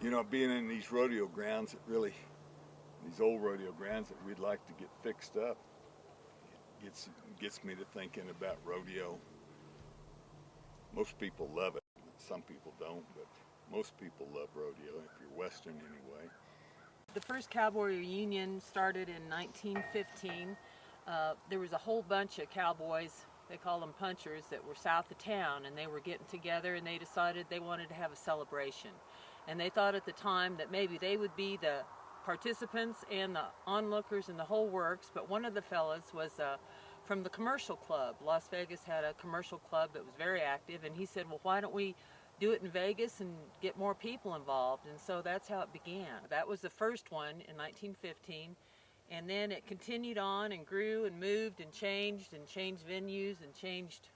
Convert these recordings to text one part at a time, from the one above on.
You know, being in these rodeo grounds, these old rodeo grounds that we'd like to get fixed up, gets me to thinking about rodeo. Most people love it. Some people don't, but most people love rodeo, if you're Western anyway. The first cowboy reunion started in 1915. There was a whole bunch of cowboys, they call them punchers, that were south of town, and they were getting together and they decided they wanted to have a celebration. And they thought at the time that maybe they would be the participants and the onlookers and the whole works, but one of the fellas was from the commercial club. Las Vegas had a commercial club that was very active, and he said, well, why don't we do it in Vegas and get more people involved? And so that's how it began. That was the first one in 1915, and then it continued on and grew and moved and changed venues and changed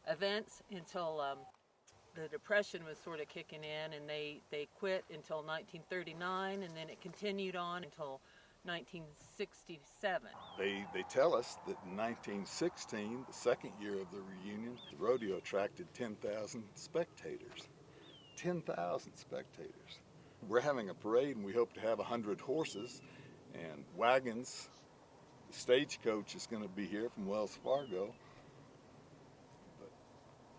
events until the Depression was sort of kicking in, and they quit until 1939, and then it continued on until 1967. They tell us that in 1916, the second year of the reunion, the rodeo attracted 10,000 spectators. 10,000 spectators. We're having a parade, and we hope to have 100 horses and wagons. The stagecoach is going to be here from Wells Fargo.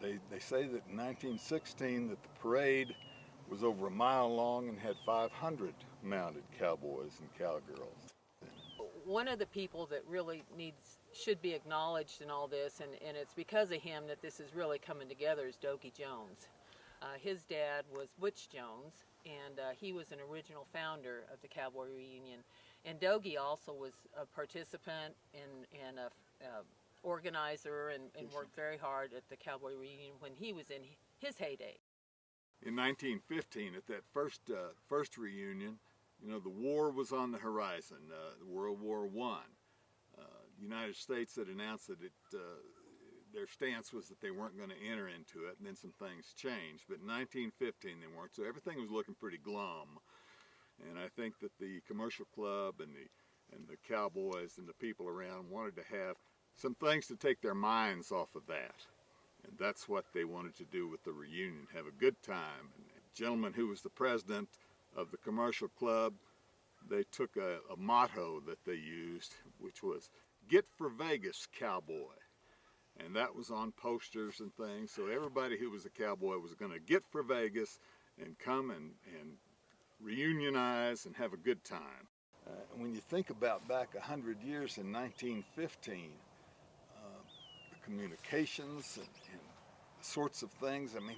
They say that in 1916 that the parade was over a mile long and had 500 mounted cowboys and cowgirls. One of the people that really should be acknowledged in all this, and it's because of him that this is really coming together, is Dogie Jones. His dad was Butch Jones, and he was an original founder of the Cowboy Reunion. And Dogie also was a participant and a organizer and worked very hard at the Cowboy Reunion when he was in his heyday. In 1915, at that first reunion, you know, the war was on the horizon, World War I. The United States had announced that their stance was that they weren't going to enter into it, and then some things changed. But in 1915 they weren't, so everything was looking pretty glum. And I think that the commercial club and the cowboys and the people around wanted to have some things to take their minds off of that. And that's what they wanted to do with the reunion, have a good time. And the gentleman who was the president of the commercial club, they took a motto that they used, which was, "Get for Vegas, cowboy." And that was on posters and things, so everybody who was a cowboy was going to get for Vegas and come and reunionize and have a good time. When you think about back 100 years in 1915, the communications and the sorts of things, I mean,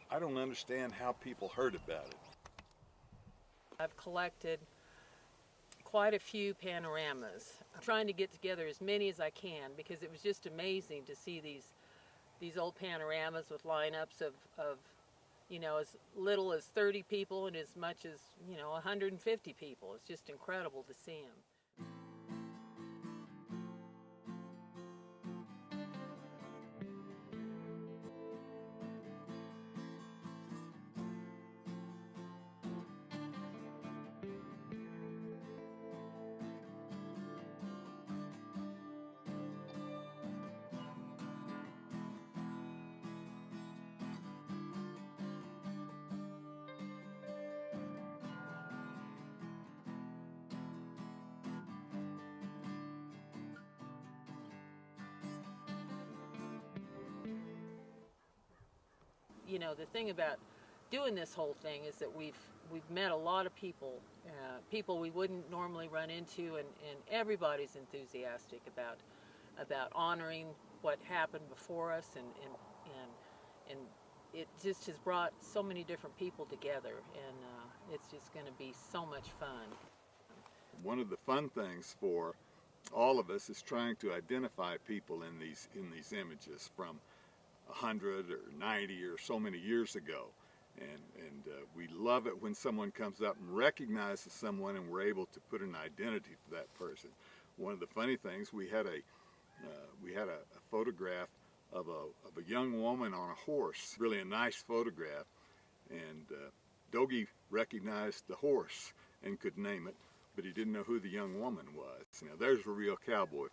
I don't understand how people heard about it. I've collected quite a few panoramas. I'm trying to get together as many as I can because it was just amazing to see these old panoramas with lineups of you know, as little as 30 people and as much as, you know, 150 people. It's just incredible to see them. You know, the thing about doing this whole thing is that we've met a lot of people we wouldn't normally run into, and everybody's enthusiastic about honoring what happened before us, and it just has brought so many different people together, and it's just going to be so much fun. One of the fun things for all of us is trying to identify people in these images from 100 or 90 or so many years ago, and we love it when someone comes up and recognizes someone and we're able to put an identity to that person. One of the funny things, we had a photograph of a young woman on a horse, really a nice photograph, and Dogie recognized the horse and could name it, but he didn't know who the young woman was. Now there's a real cowboy.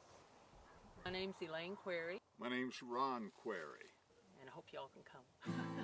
My name's Elaine Querry. My name's Ron Querry. And I hope y'all can come.